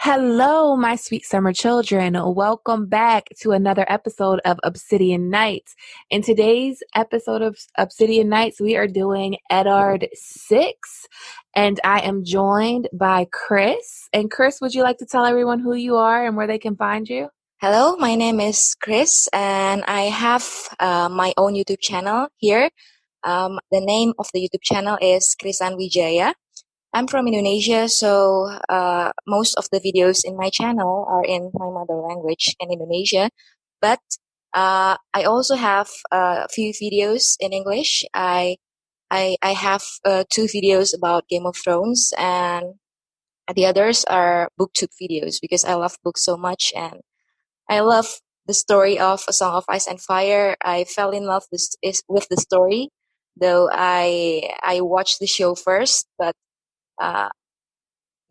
Hello, my sweet summer children. Welcome back to another episode of Obsidian Nights. In today's episode of Obsidian Nights, we are doing Eddard 6, and I am joined by Chris. And Chris, would you like to tell everyone who you are and where they can find you? Hello, my name is Chris, and I have my own YouTube channel here. The name of the YouTube channel is Krisan Wijaya. I'm from Indonesia, so most of the videos in my channel are in my mother language in Indonesia. But I also have a few videos in English. I have 2 videos about Game of Thrones, and the others are booktube videos because I love books so much, and I love the story of A Song of Ice and Fire. I fell in love with the story, though I watched the show first, but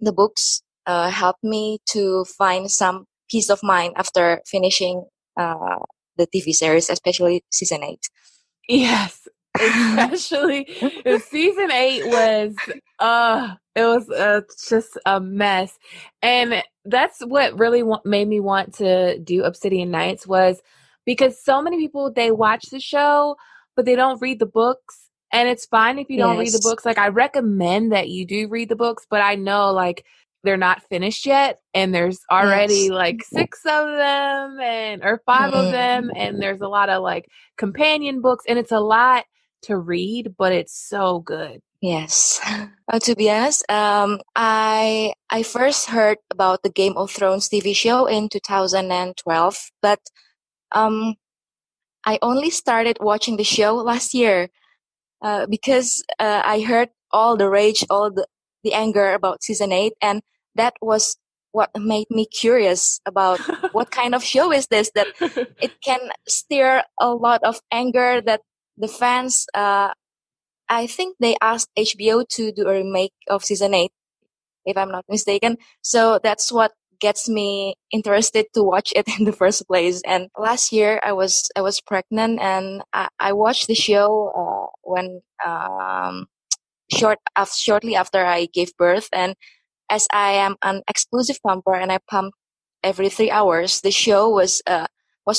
the books helped me to find some peace of mind after finishing the TV series, especially season 8. Yes, especially season 8 was just a mess, and that's what really made me want to do Obsidian Nights, was because so many people, they watch the show but they don't read the books. And it's fine if you don't read the books. Like, I recommend that you do read the books, but I know, like, they're not finished yet, and there's already like 6 of them or 5 of them, and there's a lot of like companion books, and it's a lot to read, but it's so good. Yes. To be honest, I first heard about the Game of Thrones TV show in 2012, but I only started watching the show last year. Because I heard all the rage, all the anger about season 8, and that was what made me curious about what kind of show is this, that it can stir a lot of anger, that the fans, I think they asked HBO to do a remake of season 8, if I'm not mistaken. So that's what gets me interested to watch it in the first place. And last year I was pregnant, and I watched the show when shortly after I gave birth. And as I am an exclusive pumper and I pump every 3 hours, the show was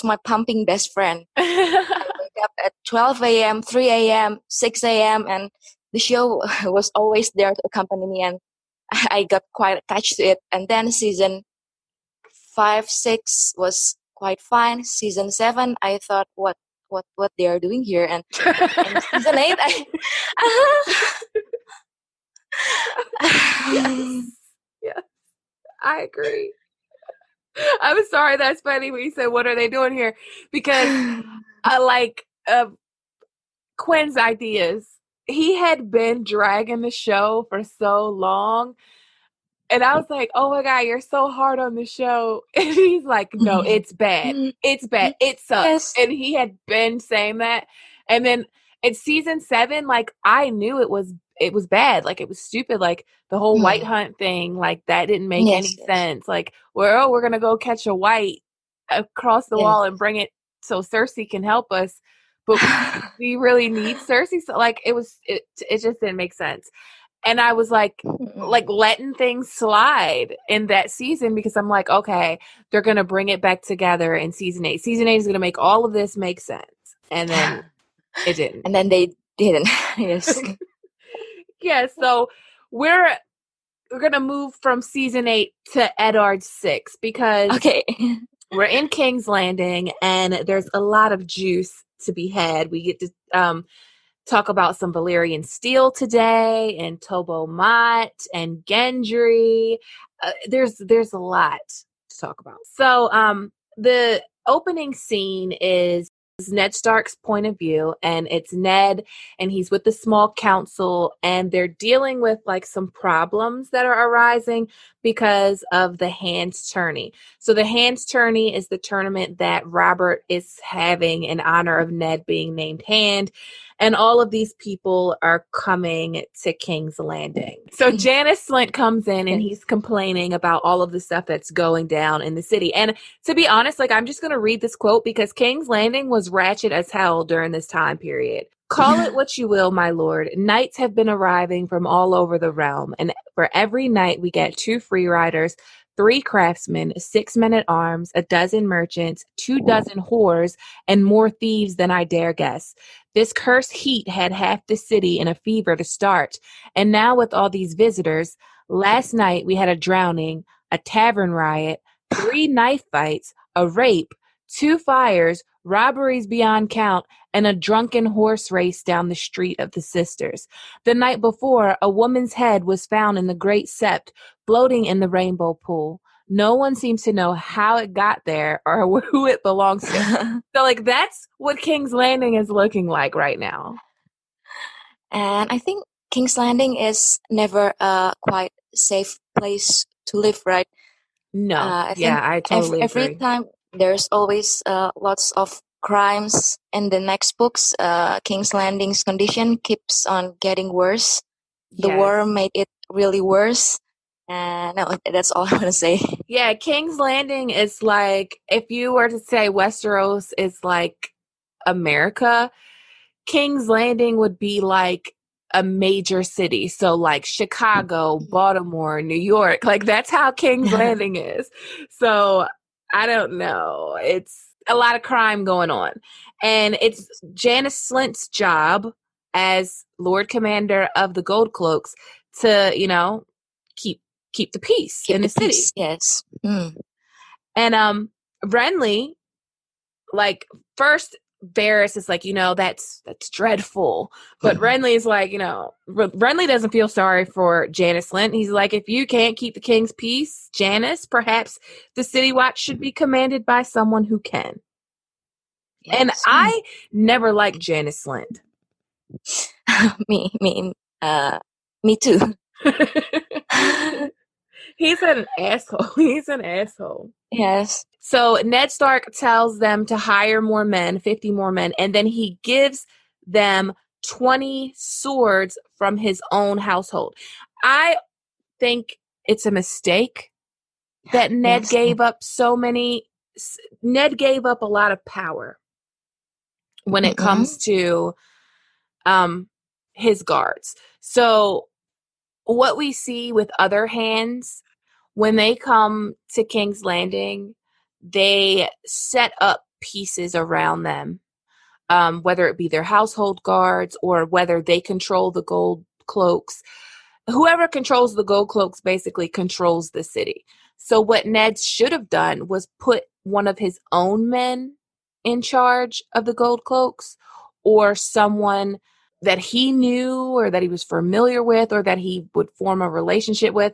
my pumping best friend. I wake up at 12 a.m., 3 a.m., 6 a.m., and the show was always there to accompany me, and I got quite attached to it. And then season 5, 6 was quite fine. Season 7, I thought, what they are doing here? And season 8, yes, I agree. I'm sorry, that's funny when you said, what are they doing here? Because I like Quinn's ideas. He had been dragging the show for so long, and I was like, oh my God, you're so hard on the show. And he's like, no, it's bad. It's bad. It sucks. Yes. And he had been saying that. And then in season 7, like, I knew it was bad. Like, it was stupid. Like, the whole white hunt thing, like, that didn't make any sense. Like, we're going to go catch a white across the wall and bring it so Cersei can help us. But we really need Cersei. So, like, it just didn't make sense. And I was like letting things slide in that season, because I'm like, okay, they're going to bring it back together in season 8. Season 8 is going to make all of this make sense. And then it didn't. And then they didn't. Yes. Yeah, so we're going to move from season 8 to Eddard 6, because we're in Kingslanding, and there's a lot of juice to be had. We get to talk about some Valyrian steel today, and Tobo Mott and Gendry. There's a lot to talk about. So the opening scene is Ned Stark's point of view, and it's Ned, and he's with the small council, and they're dealing with like some problems that are arising because of the Hands Tourney. So the Hands Tourney is the tournament that Robert is having in honor of Ned being named Hand. And all of these people are coming to King's Landing. So Janis Slint comes in, and he's complaining about all of the stuff that's going down in the city. And to be honest, like, I'm just going to read this quote, because King's Landing was ratchet as hell during this time period. Call it what you will, my lord. Knights have been arriving from all over the realm, and for every night we get 2 free riders. 3 craftsmen, 6 men at arms, 12 merchants, 24 whores, and more thieves than I dare guess. This cursed heat had half the city in a fever to start. And now with all these visitors, last night we had a drowning, a tavern riot, 3 knife fights, a rape, 2 fires, robberies beyond count, and a drunken horse race down the street of the sisters. The night before, a woman's head was found in the Great Sept, floating in the rainbow pool. No one seems to know how it got there or who it belongs to. So, like, that's what King's Landing is looking like right now. And I think King's Landing is never a quite safe place to live, right? No. I totally every agree. time there's always lots of crimes. In the next books, King's Landing's condition keeps on getting worse. The war made it really worse. No, that's all I want to say. Yeah, King's Landing is like, if you were to say Westeros is like America, King's Landing would be like a major city. So like Chicago, Baltimore, New York, like that's how King's Landing is. So I don't know. It's a lot of crime going on. And it's Janice Slint's job as Lord Commander of the Gold Cloaks to, keep the peace in the city. Yes. And Renly, like, first Varys is like, that's dreadful. But Renly is like, Renly doesn't feel sorry for Janice Slint. He's like, if you can't keep the king's peace, Janice, perhaps the city watch should be commanded by someone who can. Yes. And I never liked Janice Slint. Me too. He's an asshole. Yes. So Ned Stark tells them to hire more men, 50 more men, and then he gives them 20 swords from his own household. I think it's a mistake that Ned gave up so many. Ned gave up a lot of power when it comes to his guards. So what we see with other hands, when they come to King's Landing, they set up pieces around them, whether it be their household guards or whether they control the gold cloaks. Whoever controls the gold cloaks basically controls the city. So what Ned should have done was put one of his own men in charge of the gold cloaks, or someone that he knew or that he was familiar with or that he would form a relationship with.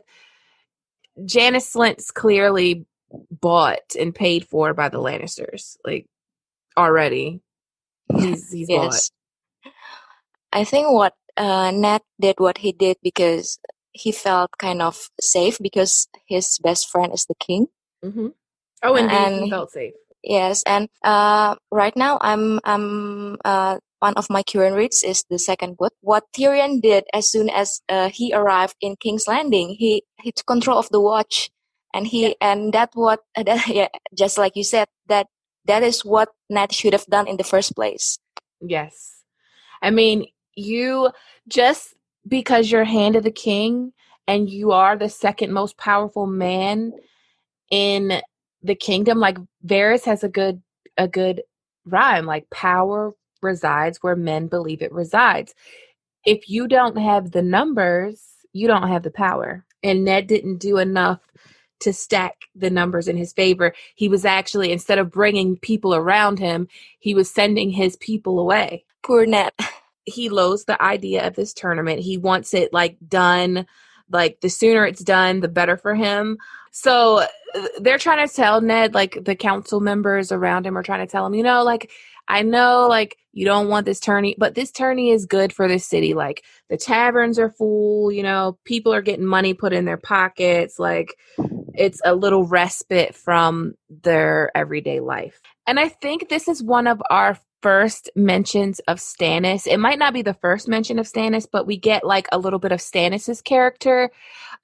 Janice Slint's clearly bought and paid for by the Lannisters, like, already. He's bought. I think what Ned did what he did because he felt kind of safe because his best friend is the king. Mm-hmm. Oh, indeed, he felt safe. Yes, and right now I'm one of my current reads is the second book. What Tyrion did as soon as he arrived in King's Landing, he took control of the watch, and just like you said, that is what Ned should have done in the first place. Yes, I mean, you just because you're hand of the king and you are the second most powerful man in the kingdom, like Varys has a good rhyme, like power resides where men believe it resides. If you don't have the numbers, you don't have the power. And Ned didn't do enough to stack the numbers in his favor. He was actually, instead of bringing people around him, he was sending his people away. Poor Ned. He loathes the idea of this tournament. He wants it like done. Like the sooner it's done, the better for him. So they're trying to tell Ned, like the council members around him are trying to tell him, like, I know, like, you don't want this tourney, but this tourney is good for the city. Like, the taverns are full, people are getting money put in their pockets. Like, it's a little respite from their everyday life. And I think this is one of our first mentions of Stannis. It might not be the first mention of Stannis, but we get like a little bit of Stannis's character.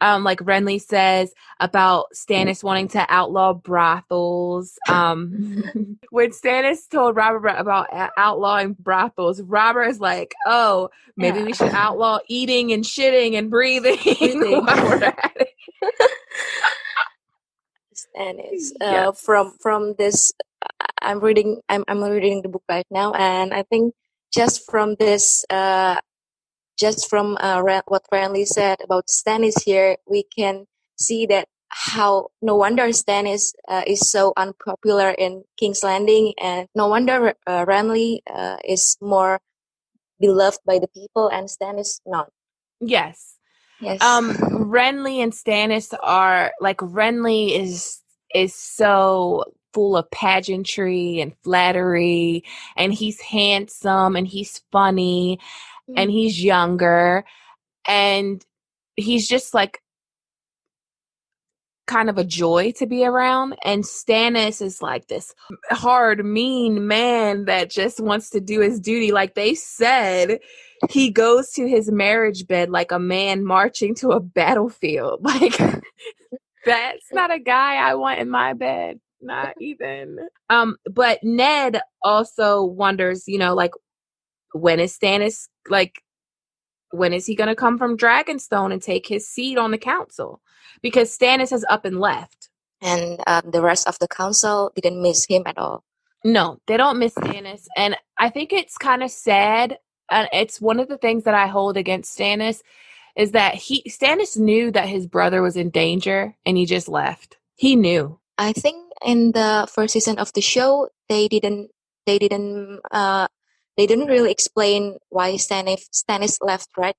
Like Renly says about Stannis wanting to outlaw brothels. When Stannis told Robert about outlawing brothels, Robert is like, oh, maybe we should outlaw eating and shitting and breathing while we're at it. Stannis. Yes. From this, I'm reading the book right now, and I think just from this, what Renly said about Stannis here, we can see that how no wonder Stannis is so unpopular in King's Landing, and no wonder Renly is more beloved by the people, and Stannis not. Yes. Yes. Renly and Stannis are like, Renly is so full of pageantry and flattery, and he's handsome and he's funny and he's younger, and he's just like kind of a joy to be around. And Stannis is like this hard, mean man that just wants to do his duty. Like they said, he goes to his marriage bed like a man marching to a battlefield. Like that's not a guy I want in my bed. Not even. But Ned also wonders, like, when is Stannis, like, when is he going to come from Dragonstone and take his seat on the council? Because Stannis has up and left. And the rest of the council didn't miss him at all. No, they don't miss Stannis. And I think it's kind of sad. And it's one of the things that I hold against Stannis is that Stannis knew that his brother was in danger and he just left. He knew. I think in the first season of the show, they didn't really explain why Stannis left, right?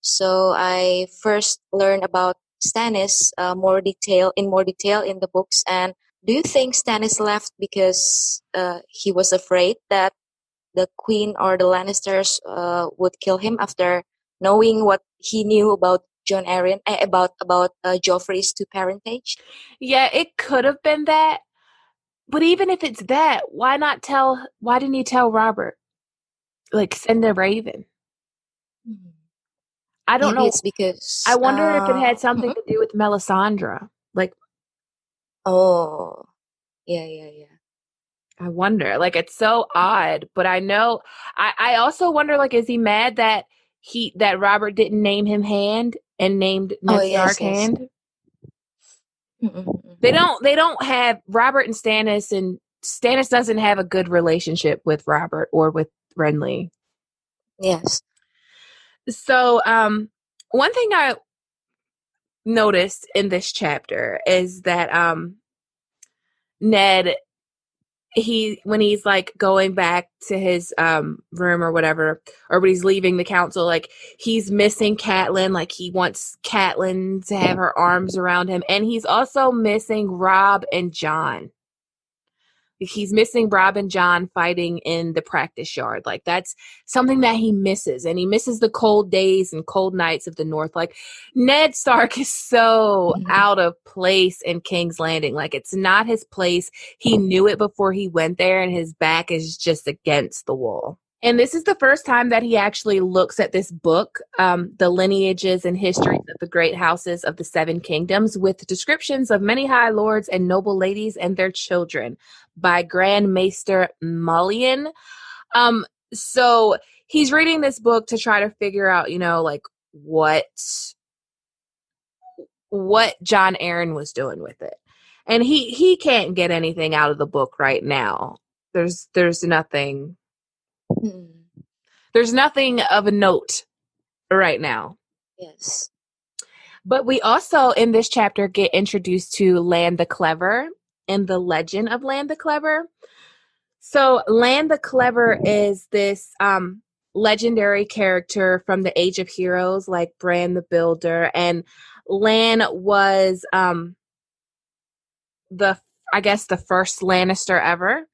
So I first learned about Stannis in more detail in the books. And do you think Stannis left because he was afraid that the Queen or the Lannisters would kill him after knowing what he knew about Jon Arryn, about Joffrey's two parentage? Yeah, it could have been that. But even if it's that, why didn't he tell Robert? Like, send a raven. I don't know. It's because I wonder if it had something to do with Melisandre. Like, oh, yeah. I wonder. Like, it's so odd. But I know. I also wonder. Like, is he mad that Robert didn't name him Hand and named Ned Stark Hand? They don't have Robert and Stannis doesn't have a good relationship with Robert or with Renly. Yes. So, one thing I noticed in this chapter is that Ned, when he's like going back to his room or whatever, or when he's leaving the council, like he's missing Catelyn. Like he wants Catelyn to have her arms around him, and he's also missing Robb and Jon. He's missing Robb and Jon fighting in the practice yard. Like that's something that he misses, and he misses the cold days and cold nights of the North. Like Ned Stark is so out of place in King's Landing. Like it's not his place. He knew it before he went there, and his back is just against the wall. And this is the first time that he actually looks at this book, The Lineages and Histories of the Great Houses of the Seven Kingdoms, with descriptions of many high lords and noble ladies and their children, by Grand Maester Mullion. So he's reading this book to try to figure out, like what Jon Arryn was doing with it. And he can't get anything out of the book right now. There's nothing. There's nothing of a note right now. Yes. But we also, in this chapter, get introduced to Lan the Clever and the legend of Lan the Clever. So Lan the Clever is this legendary character from the Age of Heroes, like Bran the Builder. And Lan was the first Lannister ever.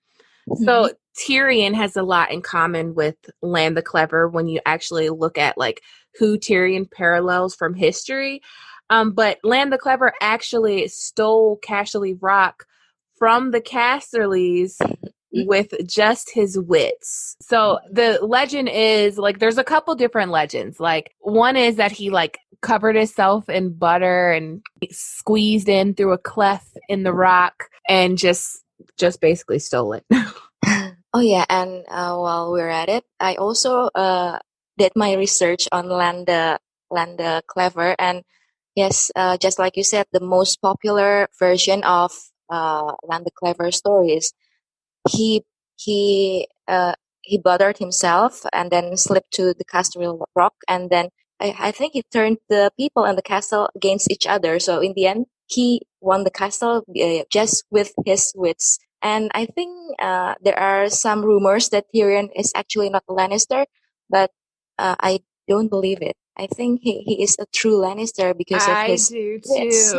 So Tyrion has a lot in common with Lan the Clever when you actually look at like who Tyrion parallels from history. But Lan the Clever actually stole Casterly Rock from the Casterlys with just his wits. So the legend is like, there's a couple different legends. Like one is that he like covered himself in butter and squeezed in through a cleft in the rock and just basically stole it. Oh yeah, and while we're at it, I also did my research on Lan the Clever, and yes, just like you said, the most popular version of Land the Clever story is he he uh, he bothered himself and then slipped to the castle rock, and then I think he turned the people and the castle against each other. So in the end, he won the castle just with his wits. And I think there are some rumors that Tyrion is actually not a Lannister, but I don't believe it. I think he is a true Lannister because of his wits.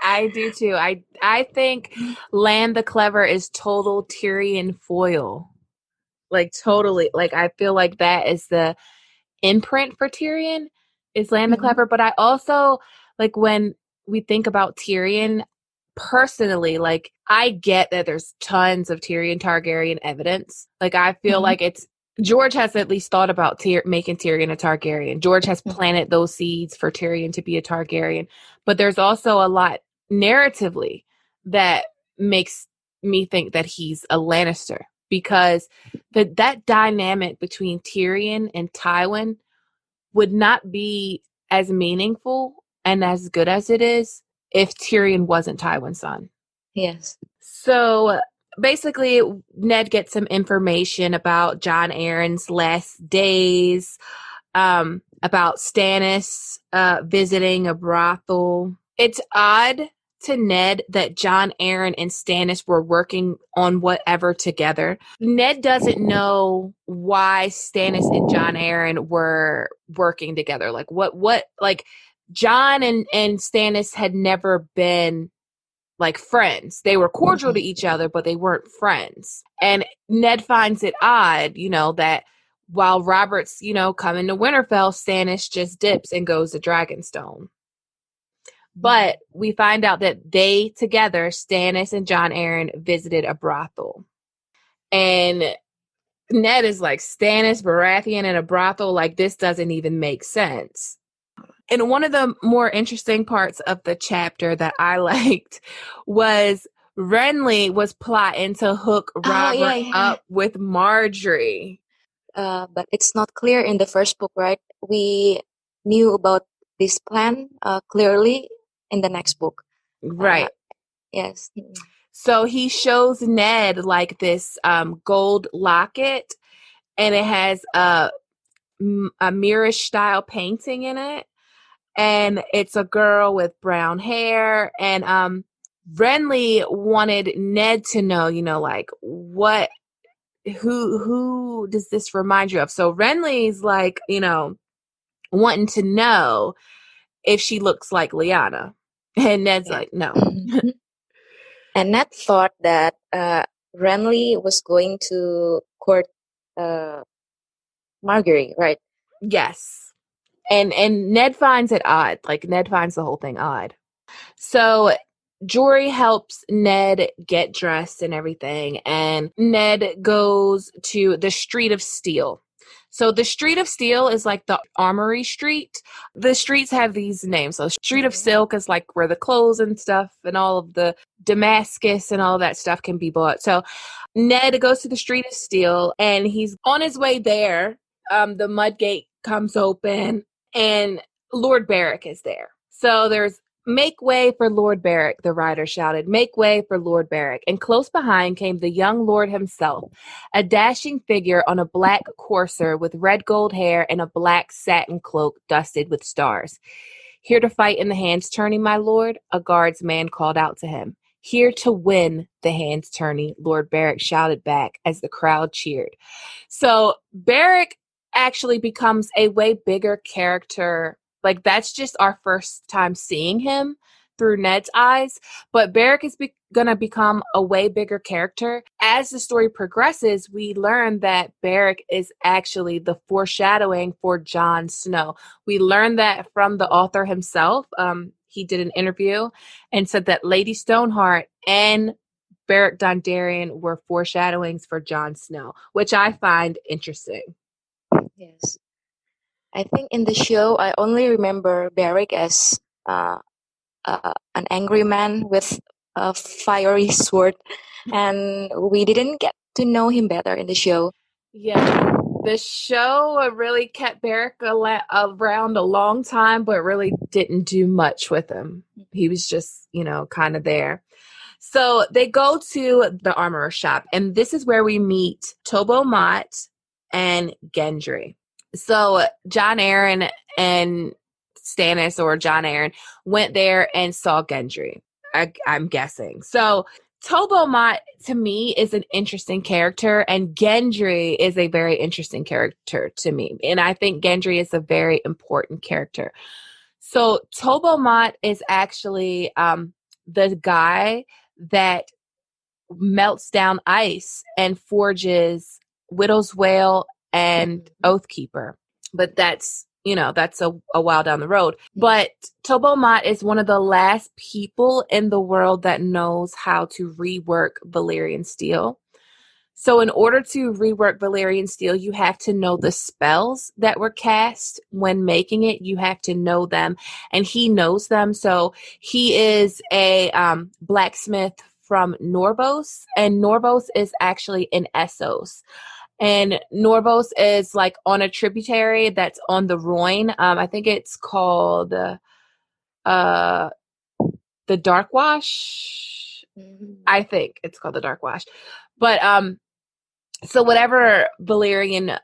I do too. I think Land the Clever is total Tyrion foil. Like totally. Like I feel like that is the imprint for Tyrion is Land the Clever. But I also like when we think about Tyrion personally, like I get that there's tons of Tyrion Targaryen evidence. Like I feel like it's George has at least thought about making Tyrion a Targaryen. George has planted those seeds for Tyrion to be a Targaryen. But there's also a lot narratively that makes me think that he's a Lannister, because that dynamic between Tyrion and Tywin would not be as meaningful and as good as it is if Tyrion wasn't Tywin's son. Yes. So basically, Ned gets some information about Jon Arryn's last days, about Stannis visiting a brothel. It's odd to Ned that Jon Arryn and Stannis were working on whatever together. Ned doesn't know why Stannis and Jon Arryn were working together. Like what like Jon and Stannis had never been like friends. They were cordial to each other, but they weren't friends. And Ned finds it odd, that while Robert's, coming to Winterfell, Stannis just dips and goes to Dragonstone. But we find out that they together, Stannis and Jon Arryn, visited a brothel. And Ned is like, Stannis, Baratheon, and a brothel? Like, this doesn't even make sense. And one of the more interesting parts of the chapter that I liked was Renly was plotting to hook Robert up with Marjorie. But it's not clear in the first book, right? We knew about this plan clearly in the next book. Right. Yes. So he shows Ned like this gold locket, and it has a mirrorish style painting in it. And it's a girl with brown hair. And Renly wanted Ned to know, like, who does this remind you of? So Renly's like, wanting to know if she looks like Lyanna. And Ned's like, no. And Ned thought that Renly was going to court Marjorie, right? Yes. And Ned finds it odd. Like, Ned finds the whole thing odd. So Jory helps Ned get dressed and everything. And Ned goes to the Street of Steel. So the Street of Steel is like the Armory Street. The streets have these names. So Street of Silk is like where the clothes and stuff and all of the Damascus and all of that stuff can be bought. So Ned goes to the Street of Steel, and he's on his way there. The mud gate comes open, and Lord Beric is there. So there's "Make way for Lord Beric," the rider shouted. "Make way for Lord Beric." And close behind came the young lord himself, a dashing figure on a black courser with red gold hair and a black satin cloak dusted with stars. "Here to fight in the Hands Tourney, my lord?" a guards man called out to him. "Here to win the Hands Tourney," Lord Beric shouted back as the crowd cheered. So Beric actually becomes a way bigger character. Like, that's just our first time seeing him through Ned's eyes. But Beric is going to become a way bigger character. As the story progresses, we learn that Beric is actually the foreshadowing for Jon Snow. We learned that from the author himself. He did an interview and said that Lady Stoneheart and Beric Dondarrion were foreshadowings for Jon Snow, which I find interesting. Yes. I think in the show, I only remember Beric as an angry man with a fiery sword, and we didn't get to know him better in the show. Yeah, the show really kept Beric around a long time, but really didn't do much with him. He was just, kind of there. So they go to the armorer shop, and this is where we meet Tobo Mott and Gendry. So Jon Arryn and Stannis, or Jon Arryn, went there and saw Gendry, I'm guessing. So Tobo Mott, to me, is an interesting character, and Gendry is a very interesting character to me. And I think Gendry is a very important character. So Tobo Mott is actually the guy that melts down ice and forges Widow's Wail and Oathkeeper. But that's a while down the road. But Tobo Mott is one of the last people in the world that knows how to rework Valyrian steel. So in order to rework Valyrian steel, you have to know the spells that were cast when making it. You have to know them, and he knows them. So he is a blacksmith from Norvos, and Norvos is actually in Essos. And Norvos is like on a tributary that's on the Rhoyne. I think it's called the Dark Wash. I think it's called the Dark Wash. But so whatever Valyrian,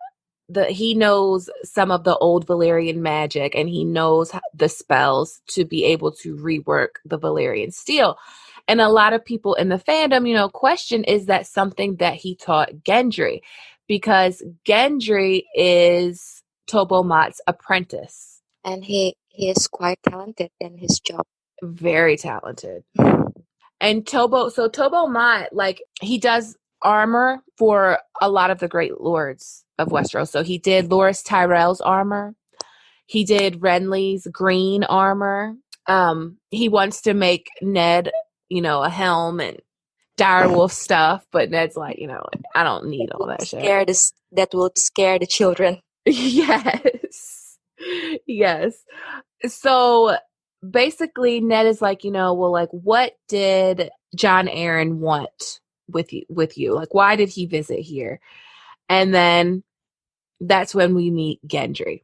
he knows some of the old Valyrian magic, and he knows the spells to be able to rework the Valyrian steel. And a lot of people in the fandom, question, is that something that he taught Gendry? Because Gendry is Tobo Mott's apprentice. And he is quite talented in his job. Very talented. And Tobo Mott, he does armor for a lot of the great lords of Westeros. So he did Loras Tyrell's armor. He did Renly's green armor. He wants to make Ned, a helm and direwolf stuff, but Ned's like, I don't need all that shit. That would scare the children. Yes. So basically Ned is like, what did Jon Arryn want with you? Like, why did he visit here? And then that's when we meet Gendry.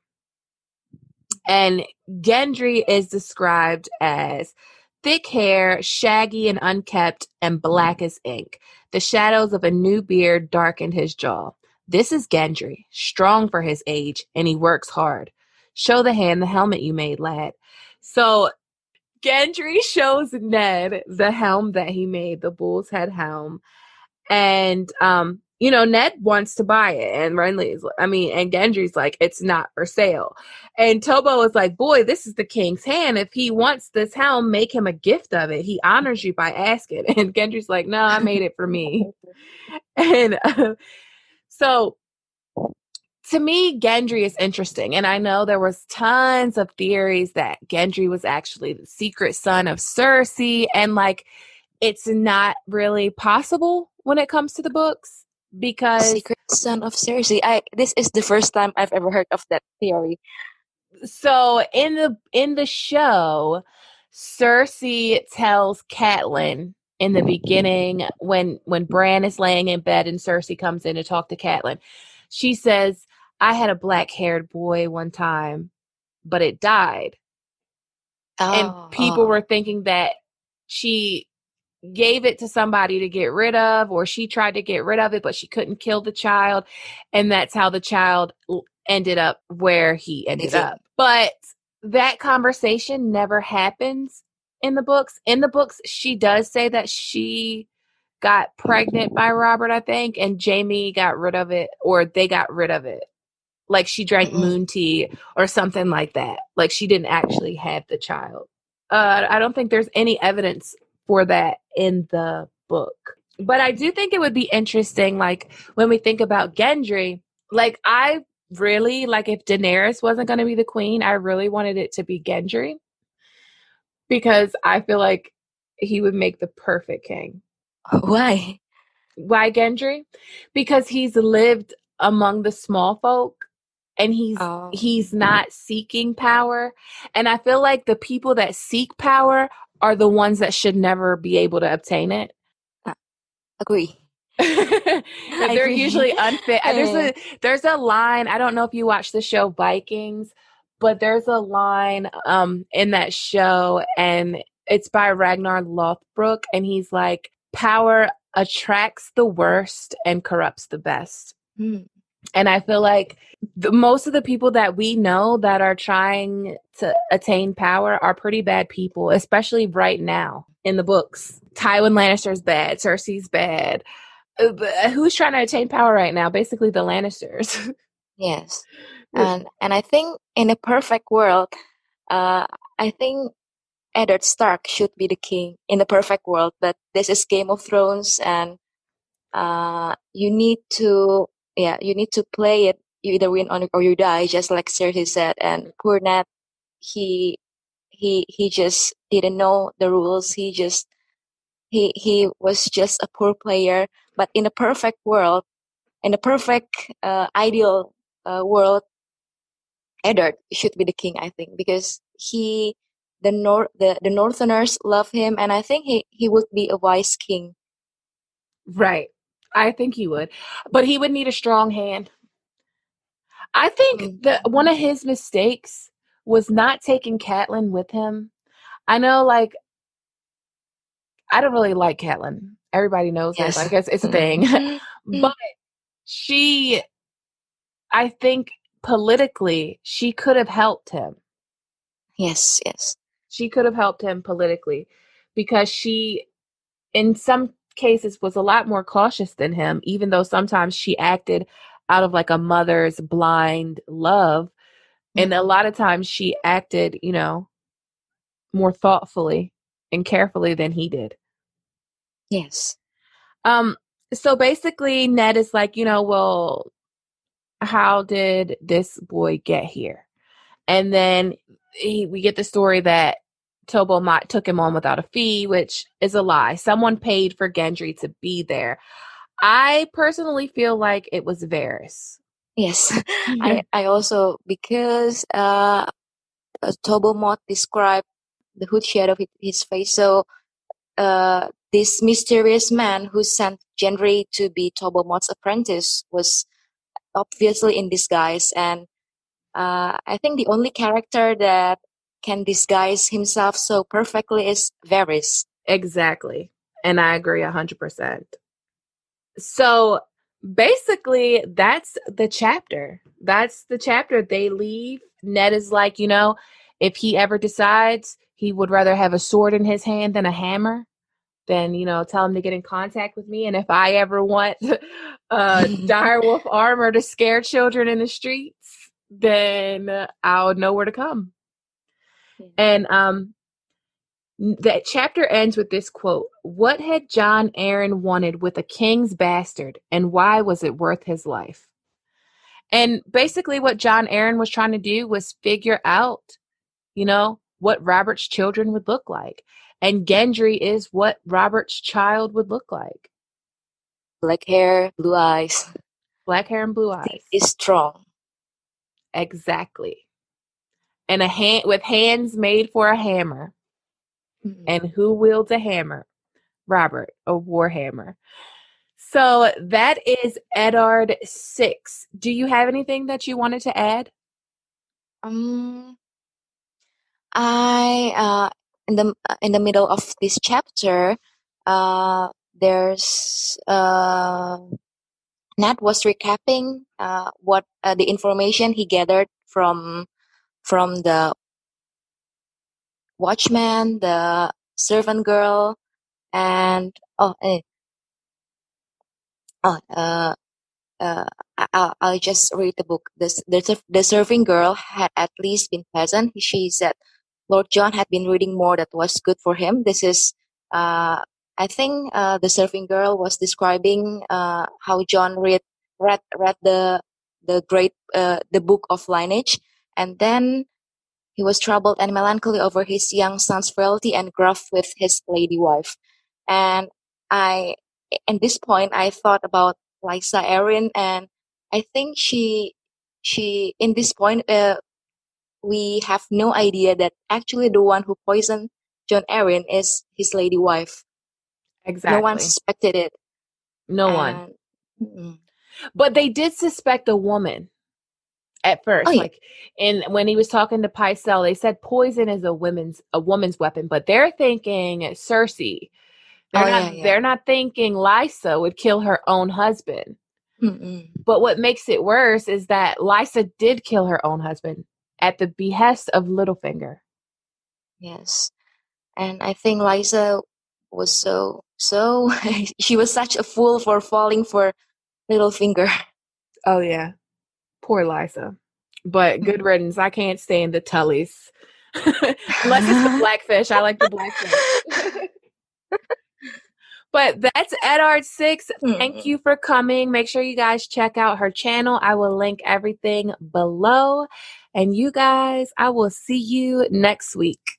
And Gendry is described as thick hair, shaggy and unkempt, and black as ink. The shadows of a new beard darkened his jaw. This is Gendry, strong for his age, and he works hard. Show the hand the helmet you made, lad. So Gendry shows Ned the helm that he made, the bull's head helm. And, Ned wants to buy it. And and Gendry's like, it's not for sale. And Tobo is like, boy, this is the king's hand. If he wants this helm, make him a gift of it. He honors you by asking. And Gendry's like, no, I made it for me. And so to me, Gendry is interesting. And I know there was tons of theories that Gendry was actually the secret son of Cersei. And it's not really possible when it comes to the books, because secret son of Cersei. This is the first time I've ever heard of that theory. So in the show, Cersei tells Catelyn in the beginning when Bran is laying in bed and Cersei comes in to talk to Catelyn. She says, I had a black-haired boy one time, but it died. And people were thinking that she gave it to somebody to get rid of, or she tried to get rid of it, but she couldn't kill the child. And that's how the child ended up where he ended up. But that conversation never happens in the books. In the books, she does say that she got pregnant by Robert, I think, and Jaime got rid of it, or they got rid of it. Like she drank moon tea or something like that. Like she didn't actually have the child. I don't think there's any evidence for that in the book. But I do think it would be interesting, when we think about Gendry, I really, if Daenerys wasn't going to be the queen, I really wanted it to be Gendry, because I feel like he would make the perfect king. Why? Why Gendry? Because he's lived among the small folk, and he's not seeking power. And I feel like the people that seek power are the ones that should never be able to obtain it. Agree. They're usually unfit. There's a line, I don't know if you watch the show Vikings, but there's a line in that show, and It's by Ragnar Lothbrok, and he's like, power attracts the worst and corrupts the best. And I feel like most of the people that we know that are trying to attain power are pretty bad people, especially right now in the books. Tywin Lannister's bad. Cersei's bad. Who's trying to attain power right now? Basically the Lannisters. Yes. And I think in a perfect world, I think Eddard Stark should be the king in the perfect world. But this is Game of Thrones, and you need to play it. You either win or you die, just like Cersei said. And poor Ned, he just didn't know the rules. He was just a poor player. But in a perfect world, in a perfect ideal world, Eddard should be the king, I think, because the Northerners love him, and I think he would be a wise king. Right. I think he would. But he would need a strong hand. I think that one of his mistakes was not taking Catelyn with him. I know, like, I don't really like Catelyn. Everybody knows that. Like, it's a thing. But I think politically, she could have helped him. Yes. She could have helped him politically because she, in some cases, was a lot more cautious than him, even though sometimes she acted out of like a mother's blind love. And a lot of times she acted, more thoughtfully and carefully than he did. Yes. So basically Ned is like, well, how did this boy get here? And then we get the story that Tobo Mott took him on without a fee, which is a lie. Someone paid for Gendry to be there. I personally feel like it was Varys. Yes. I also, because Tobo Mott described the hood shade of his face. So this mysterious man who sent Gendry to be Tobo Mott's apprentice was obviously in disguise. And I think the only character that can disguise himself so perfectly is Varys. Exactly. And I agree 100%. So basically, that's the chapter. They leave. Ned is like, if he ever decides he would rather have a sword in his hand than a hammer, then, tell him to get in contact with me. And if I ever want direwolf armor to scare children in the streets, then I'll know where to come. And that chapter ends with this quote: "What had Jon Arryn wanted with a king's bastard, and why was it worth his life?" And basically what Jon Arryn was trying to do was figure out, what Robert's children would look like. And Gendry is what Robert's child would look like. Black hair, blue eyes. Black hair and blue eyes. Is strong. Exactly. And with hands made for a hammer. And who wields a hammer? Robert, a warhammer. So that is Eddard 6. Do you have anything that you wanted to add? I in the middle of this chapter, there's Nat was recapping what the information he gathered from the watchman, the servant girl, and I'll just read the book. The serving girl had at least been pleasant. She said Lord John had been reading more that was good for him. This is, I think, the serving girl was describing how John read the great the book of lineage, and then he was troubled and melancholy over his young son's frailty and gruff with his lady wife. And at this point, I thought about Lysa Arryn, and I think she in this point, we have no idea that actually the one who poisoned Jon Arryn is his lady wife. Exactly. No one suspected it. No one. But they did suspect a woman. at first. Oh, yeah. Like, and when he was talking to Pycelle, they said poison is a woman's weapon, but they're thinking Cersei. They're not thinking Lysa would kill her own husband. Mm-mm. But what makes it worse is that Lysa did kill her own husband at the behest of Littlefinger. Yes. And I think Lysa was so she was such a fool for falling for Littlefinger. Oh yeah. Poor Lysa. But good riddance. I can't stand the Tullys. Unless it's the Blackfish. I like the Blackfish. But that's Eddard 6. Thank you for coming. Make sure you guys check out her channel. I will link everything below. And you guys, I will see you next week.